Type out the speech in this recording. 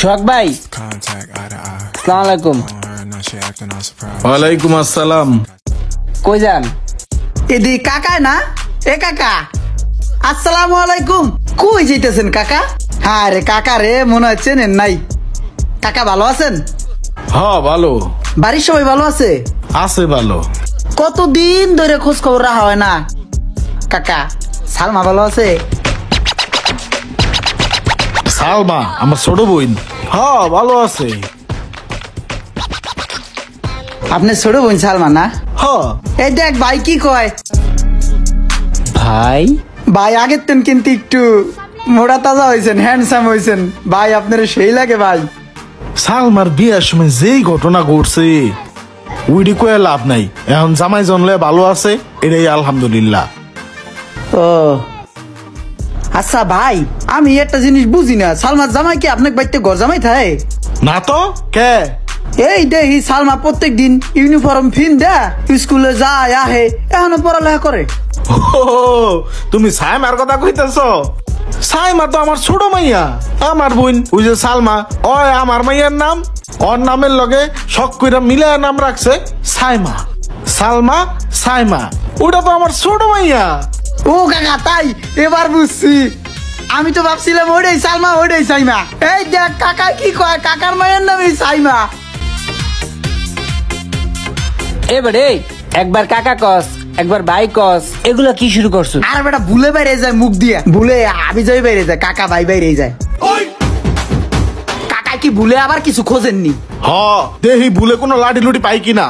শখ ভাই, আসসালামু আলাইকুম। ওয়ালাইকুম আসসালাম। কই যান? এদি কাকা না? এ কাকা, আসসালামু আলাইকুম। কই যাইতেছেন কাকা? হ্যাঁ রে কাকা রে, মনে হচ্ছে নেন নাই। কাকা ভালো আছেন? হ্যাঁ ভালো। বাড়ির সবাই ভালো আছে? আছে ভালো। কতদিন ধরে খোঁজ খবর রাখা হয় না। কাকা সালমা ভালো আছে? সালমা আমার ছোট বোন? হ্যাঁ ভালো আছে। আপনি ছোট বোন সালমা না? হ্যাঁ। এই দেখ ভাই কি কয়। ভাই ভাই আগের তেন কিন্তু একটু মোটা তাজা হয়েছেন, হ্যান্ডসাম হয়েছেন ভাই, আপনার সেই লাগে ভাই। সালমার বিয়ের সময় যেই ঘটনা ঘটছে উইডি কয়ে লাভ নাই। এখন জামাই জনলে ভালো আছে, এটাই আলহামদুলিল্লাহ। ও আচ্ছা ভাই, আমি একটা জিনিস বুঝি না, সালমার জামাই কি আপনাকে বাড়িতে ঘর জামাই থাকে? না তো কে? এই দেখি সালমা প্রত্যেক দিন ইউনিফর্ম ফিন দেয়, স্কুলে যায় আহে, এখনো পড়ালেখা করে। ও, তুমি সাইমার কথা কইতেছ? সাইমা তো আমার ছোট মাইয়া, আমার বোন। ওই যে সালমা, ওই আমার মাইয়ার নাম, ওর নামের লগে শখ কইরা মিলায় নাম রাখছে সাইমা। সালমা সাইমা, ওটা তো আমার ছোট মাইয়া। ও কাকা তাই, এবার বুঝছি। আমি তো ভাবছিলাম ওটাই সালমা ওটাই সাইমা। এই দেখ কাকা কি কয়, কাকার মায়ের নাম এই সাইমা। এবারে একবার কাকা কস, একবার ভাই কস, এগুলা কি শুরু করছো? আর বেটা ভুলে বাইরে যায় মুখ দিয়ে, ভুলে আমি যাই বাইরে যায়, কাকা ভাই বাইরে যায়। কাকা কি ভুলে আবার কিছু খোঁজেননি? হ, দেহি ভুলে কোনো লাঠি লুটি পাই কিনা।